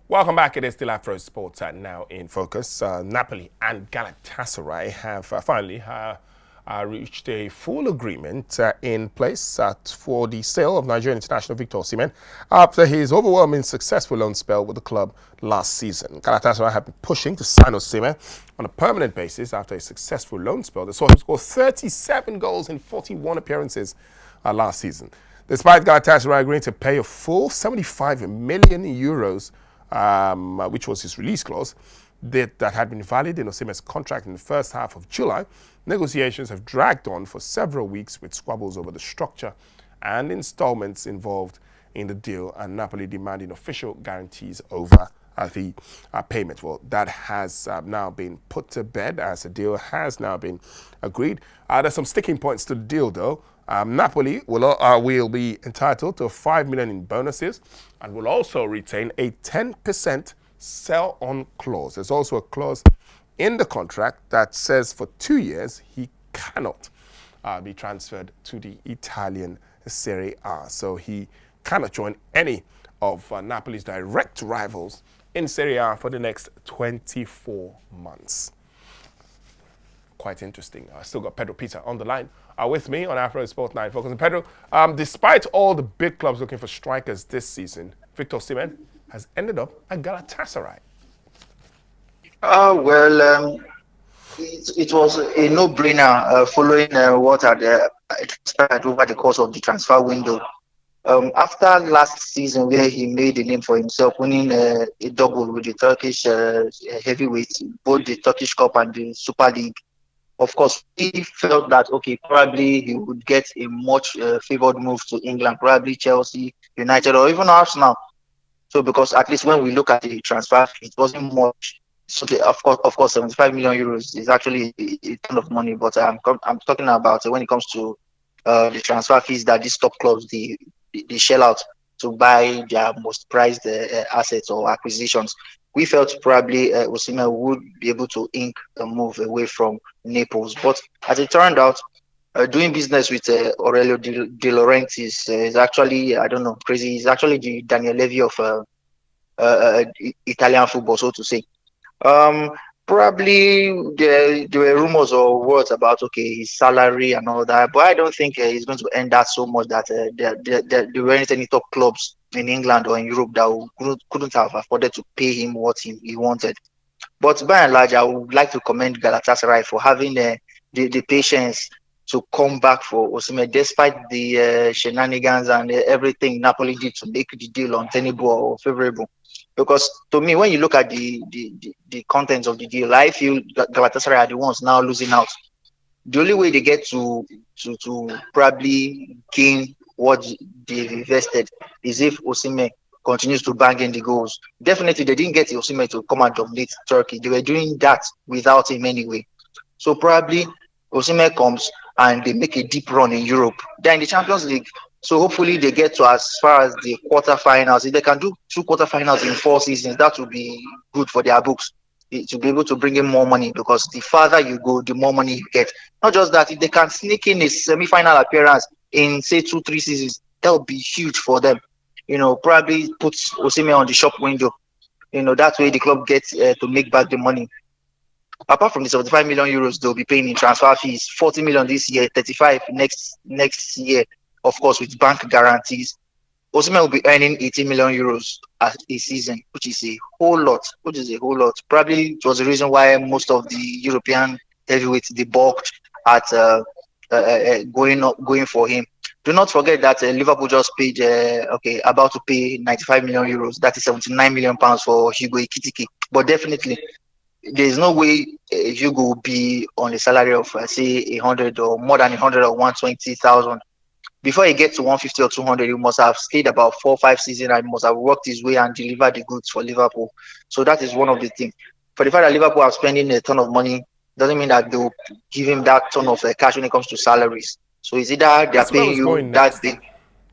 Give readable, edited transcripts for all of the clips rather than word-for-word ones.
Welcome back. It is still Afrosport now in focus. Napoli and Galatasaray have finally reached a full agreement in place for the sale of Nigerian international Victor OSIMHEN after his overwhelming successful loan spell with the club last season. Galatasaray have been pushing to sign OSIMHEN on a permanent basis after a successful loan spell. They saw him score 37 goals in 41 appearances last season. Despite Galatasaray agreeing to pay a full 75 million euros which was his release clause, that had been valid in OSIMHEN's contract in the first half of July, negotiations have dragged on for several weeks with squabbles over the structure and installments involved in the deal, and Napoli demanding official guarantees over the payment. Well, that has now been put to bed as the deal has now been agreed. There's some sticking points to the deal, though. Napoli will be entitled to 5 million in bonuses and will also retain a 10% sell-on clause. There's also a clause in the contract that says for 2 years he cannot be transferred to the Italian Serie A. So he cannot join any of Napoli's direct rivals in Serie A for the next 24 months. Quite interesting. I still got Pedro Pita on the line with me on Afro Sport 9 Focus. And Pedro, despite all the big clubs looking for strikers this season, Victor OSIMHEN has ended up at Galatasaray. It was a no-brainer following what had transpired over the course of the transfer window. After last season, where he made a name for himself, winning a double with the Turkish heavyweights, both the Turkish Cup and the Super League. Of course, he felt that, okay, probably he would get a much favored move to England, probably Chelsea, United, or even Arsenal. So, because at least when we look at the transfer fee, it wasn't much. So, of course, 75 million euros is actually a ton of money. But I'm talking about when it comes to the transfer fees that these top clubs they shell out to buy their most prized assets or acquisitions. We felt probably OSIMHEN would be able to ink a move away from Naples. But as it turned out, doing business with Aurelio De Laurentiis is actually, I don't know, crazy. He's actually the Daniel Levy of Italian football, so to say. Probably there were rumors or words about, okay, his salary and all that, but I don't think he's going to end that so much that there weren't any top clubs in England or in Europe that couldn't have afforded to pay him what he wanted. But by and large, I would like to commend Galatasaray for having the patience to come back for OSIMHEN despite the shenanigans and everything Napoli did to make the deal untenable or favorable. Because to me, when you look at the contents of the deal, I feel Galatasaray are the ones now losing out. The only way they get to probably gain what they've invested is if OSIMHEN continues to bang in the goals. Definitely, they didn't get OSIMHEN to come and dominate Turkey. They were doing that without him anyway. So probably OSIMHEN comes and they make a deep run in Europe. They're in the Champions League. So hopefully they get to as far as the quarterfinals. If they can do 2 quarterfinals in 4 seasons, that would be good for their books. To be able to bring in more money, because the farther you go, the more money you get. Not just that, if they can sneak in a semi-final appearance in, say, 2-3 seasons, that would be huge for them. Probably put OSIMHEN on the shop window. That way the club gets to make back the money. Apart from the 75 million euros they'll be paying in transfer fees, 40 million this year, 35 next year, of course, with bank guarantees. OSIMHEN will be earning 80 million euros a season, which is a whole lot. Probably it was the reason why most of the European heavyweights they balked at going for him. Do not forget that Liverpool just paid, about to pay 95 million euros. That is 79 million pounds for Hugo Ekitike. But definitely, there is no way Hugo will be on a salary of, say, 100 or more than 100 or 120,000. Before he gets to 150 or 200, he must have stayed about 4 or 5 seasons and must have worked his way and delivered the goods for Liverpool. So that is one of the things. For the fact that Liverpool are spending a ton of money doesn't mean that they'll give him that ton of cash when it comes to salaries. So is either they're paying you that big.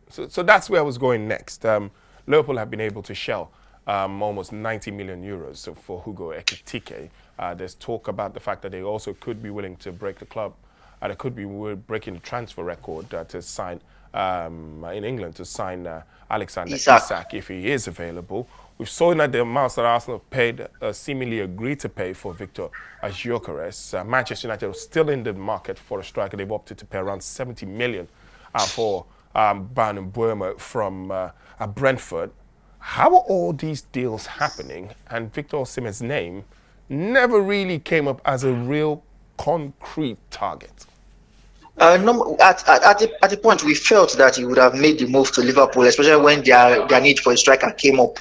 So that's where I was going next. Liverpool have been able to shell almost 90 million euros for Hugo Ekitike. There's talk about the fact that they also could be willing to break the club. They could be breaking the transfer record to sign in England to sign Alexander Isak if he is available. we've seen that the amounts that Arsenal paid, seemingly agreed to pay for Victor Gyökeres. Manchester United was still in the market for a striker. They've opted to pay around 70 million for Brandon Mbeumo from Brentford. How are all these deals happening? And Victor OSIMHEN's name never really came up as a real concrete target. No, at the point we felt that he would have made the move to Liverpool, especially when their need for a striker came up.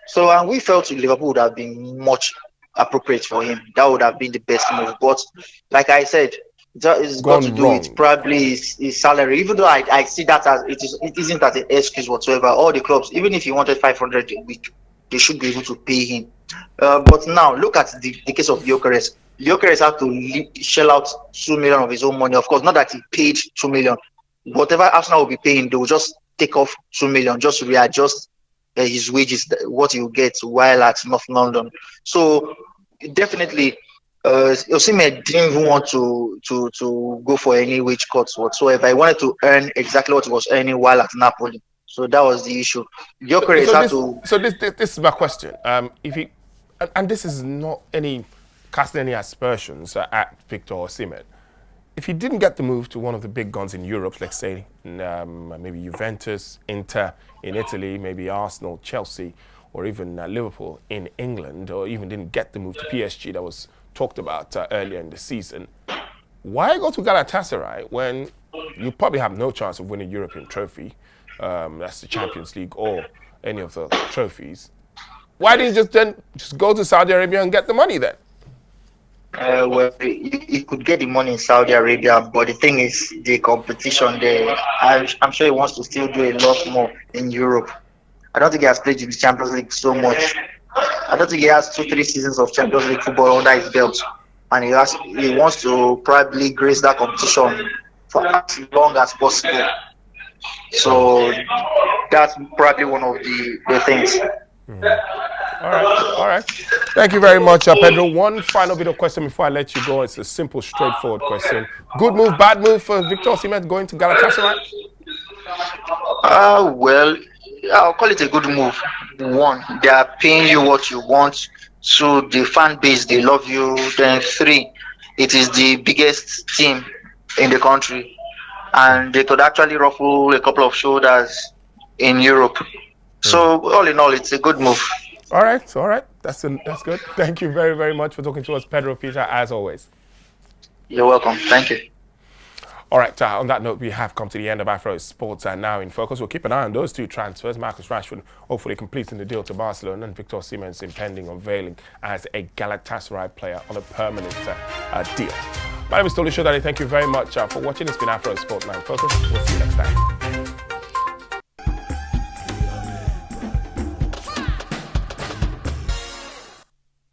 So, and we felt Liverpool would have been much appropriate for him. That would have been the best move. But like I said, it's got to do with probably his salary. Even though I see that as it isn't as an excuse whatsoever. All the clubs, even if he wanted 500 a week, they should be able to pay him. But now look at the case of Gyökeres. Gyökeres had to shell out 2 million of his own money. Of course, not that he paid 2 million. Whatever Arsenal will be paying, they will just take off 2 million just to readjust his wages, what he will get while at North London. So definitely, OSIMHEN didn't even want to go for any wage cuts whatsoever. He wanted to earn exactly what he was earning while at Napoli. So that was the issue. Gyökeres had to. So this is my question. If he, and this is not casting any aspersions at Victor OSIMHEN. If he didn't get the move to one of the big guns in Europe, let's say maybe Juventus, Inter in Italy, maybe Arsenal, Chelsea, or even Liverpool in England, or even didn't get the move to PSG that was talked about earlier in the season, why go to Galatasaray when you probably have no chance of winning a European trophy? That's the Champions League or any of the trophies. Why didn't you just go to Saudi Arabia and get the money then? Well, he could get the money in Saudi Arabia, but the thing is the competition there. I'm sure he wants to still do a lot more in Europe. I don't think he has played in the Champions League so much. I don't think he has 2-3 seasons of Champions League football under his belt, and he wants to probably grace that competition for as long as possible. So that's probably one of the things. All right. Thank you very much, Pedro. One final bit of question before I let you go. It's a simple, straightforward question. Good move, bad move for Victor OSIMHEN going to Galatasaray? Well, I'll call it a good move. One, they are paying you what you want. Two, the fan base, they love you. Then three, it is the biggest team in the country. And they could actually ruffle a couple of shoulders in Europe. So all in all, it's a good move. All right. That's good. Thank you very, very much for talking to us, Pedro Peter, as always. You're welcome. Thank you. All right, on that note, we have come to the end of Afrosport and now in focus. We'll keep an eye on those two transfers. Marcus Rashford hopefully completing the deal to Barcelona, and Victor OSIMHEN's impending unveiling as a Galatasaray player on a permanent deal. My name is Tolu Shodari. Thank you very much for watching. It's been Afrosport Now in Focus. We'll see you next time.